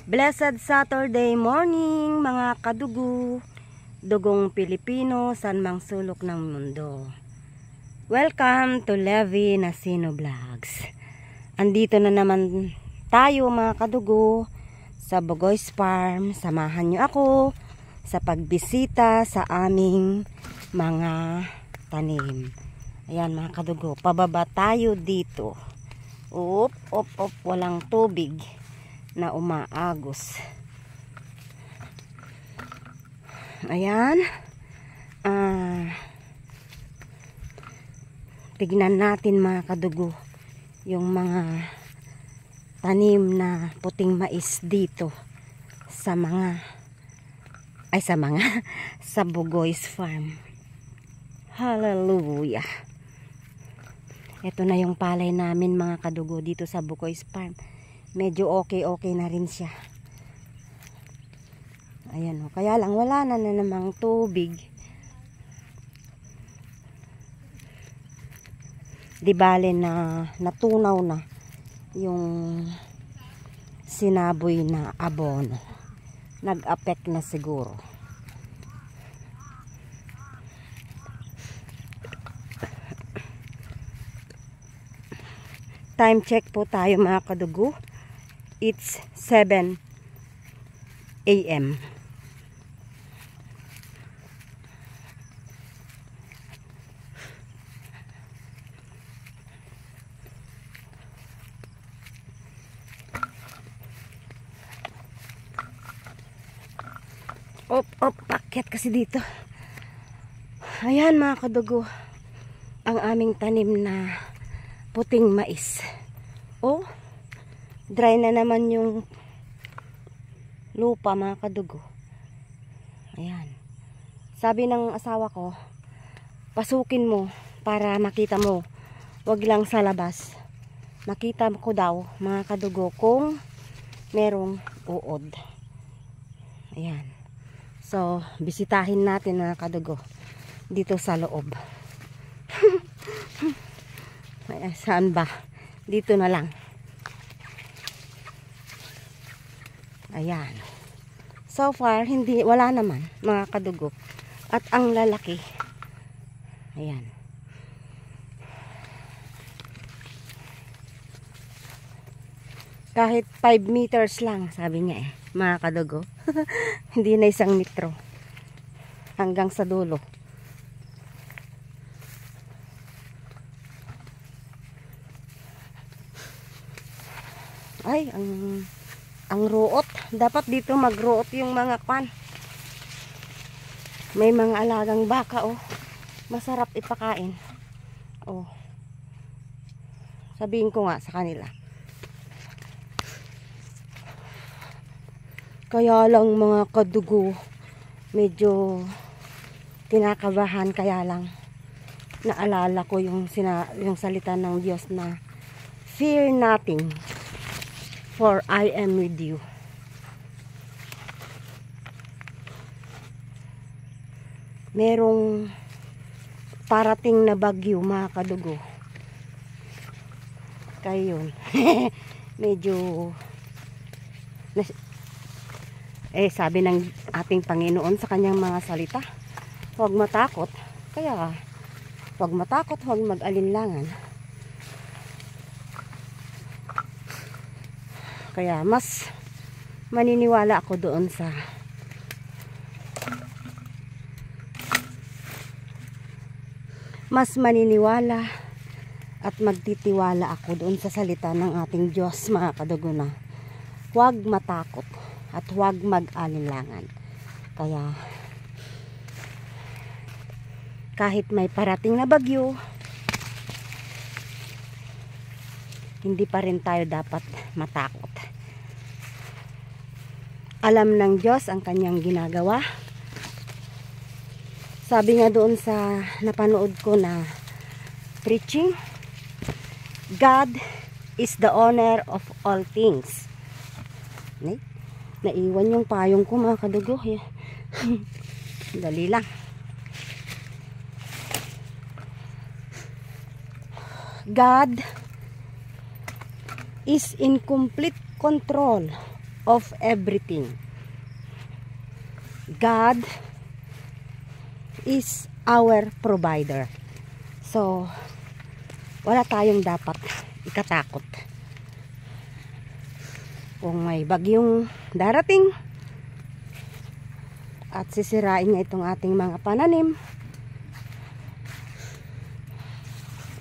Blessed Saturday morning mga kadugo, dugong Pilipino san mang sulok ng mundo. Welcome to Levi Nasino Vlogs. Andito na naman tayo mga kadugo sa Bugoy's Farm. Samahan nyo ako sa pagbisita sa aming mga tanim. Ayan mga kadugo, pababa tayo dito. Op, walang tubig na umaagos. Ayan. Tignan natin mga kadugo yung mga tanim na puting mais dito sa sa Bugoy's Farm. Hallelujah. Ito na yung palay namin mga kadugo dito sa Bugoy's Farm. Medyo okay na rin siya. Ayan o. Kaya lang wala na namang tubig. Di bale na natunaw na yung sinaboy na abono. Nag-affect na siguro. Time check po tayo mga kadugo. It's 7 AM. Pakyat kasi dito. Ayan mga kadugo, ang aming tanim na puting mais. Oh, dry na naman yung lupa mga kadugo. Ayan. Sabi ng asawa ko, pasukin mo para makita mo. Wag lang sa labas. Makita ko daw mga kadugo kung merong uod. Ayan. So, bisitahin natin mga kadugo dito sa loob. Saan ba? Dito na lang. Ayan. So far, wala naman mga kadugo. At ang lalaki. Ayan. Kahit 5 meters lang, sabi niya mga kadugo. Hindi na 1 metro. Hanggang sa dulo. Ay, ang ruot. Dapat dito magruot yung mga kwan. May mga alagang baka oh. Masarap ipakain. Oh. Sabihin ko nga sa kanila. Kaya lang mga kadugo, medyo kinakabahan, kaya lang naalala ko yung salita ng Diyos na fear nothing, for I am with you. Merong parating na bagyo mga kadugo. Kaya yun. Medyo sabi ng ating Panginoon sa kanyang mga salita, huwag matakot. Kaya huwag matakot, huwag mag-alinlangan. Kaya mas maniniwala ako doon sa at magtitiwala ako doon sa salita ng ating Diyos mga kadugo na huwag matakot at huwag mag-alinlangan. Kaya kahit may parating na bagyo, hindi pa rin tayo dapat matakot. Alam ng Diyos ang kanyang ginagawa. Sabi nga doon sa napanood ko na preaching, God is the owner of all things. Naiwan yung payong ko mga kadugo. Dali lang. God is in complete control of everything. God is our provider. So, wala tayong dapat ikatakot. Kung may bagyong darating at sisirain niya itong ating mga pananim,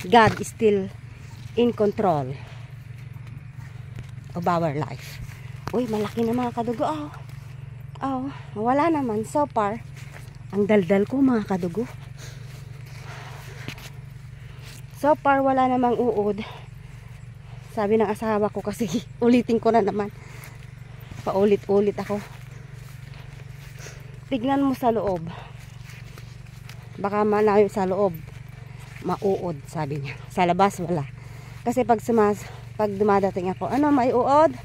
God is still in control of our life. Uy, malaki na mga kadugo. Wala naman so far. Ang daldal ko mga kadugo. So far wala namang uod. Sabi ng asawa ko kasi ulitin ko na naman. Paulit-ulit ako. Tignan mo sa loob. Baka malayo sa loob mauod, sabi niya. Sa labas wala. Kasi pag dumadating ako, ano, may uod?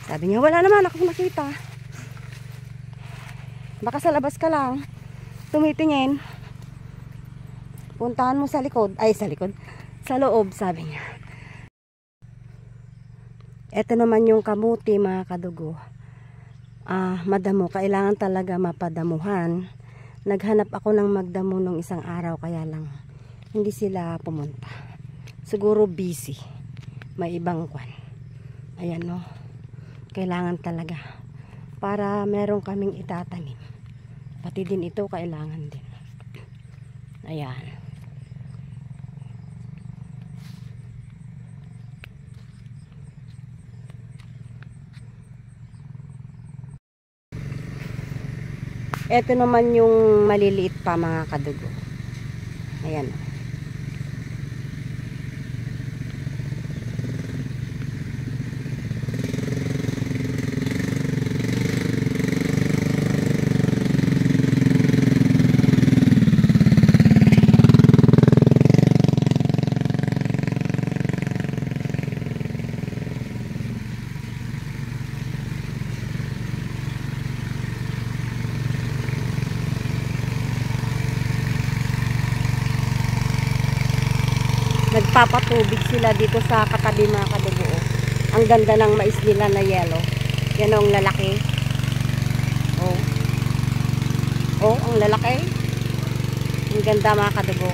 Sabi niya, wala naman ako nakita. Baka sa labas ka lang tumitingin. Puntahan mo sa likod. Ay, sa likod. Sa loob, sabi niya. Ito naman yung kamuti mga kadugo. Madamo. Kailangan talaga mapadamuhan. Naghanap ako ng magdamo nung isang araw. Kaya lang, hindi sila pumunta. Siguro busy. May ibang kwan. Ayan no. Kailangan talaga. Para meron kaming itatanim. Pati din ito kailangan din. Ayan. Ito naman yung maliliit pa mga kadugo. Ayan. Nagpapatubig sila dito sa katabi mga kadugo. Ang ganda ng mais nila na yellow. Yan ang lalaki. Ang lalaki. Ang ganda mga kadugo.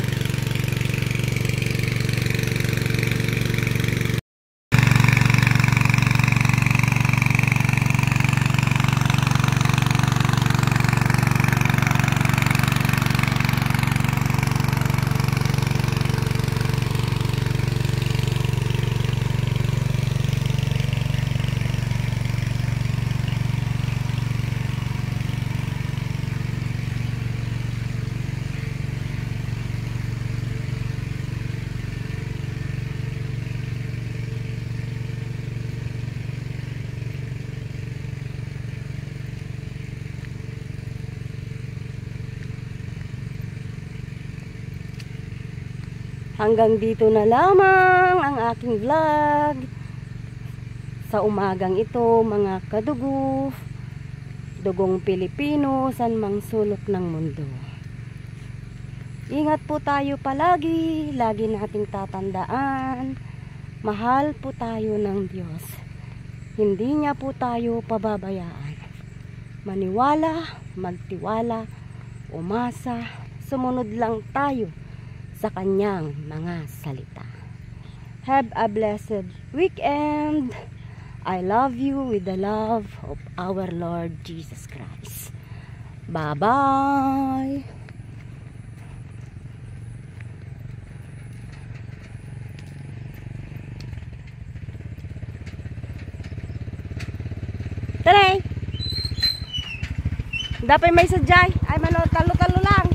Hanggang dito na lamang ang aking vlog sa umagang ito mga kadugo, dugong Pilipino san mang sulok ng mundo. Ingat po tayo palagi, lagi nating tatandaan, mahal po tayo ng Diyos. Hindi niya po tayo pababayaan. Maniwala, magtiwala, umasa, sumunod lang tayo sa kanyang mga salita. Have a blessed weekend. I love you with the love of our Lord Jesus Christ. Bye-bye. Taray! Dapat may sadyay. Ay, talo-talo lang.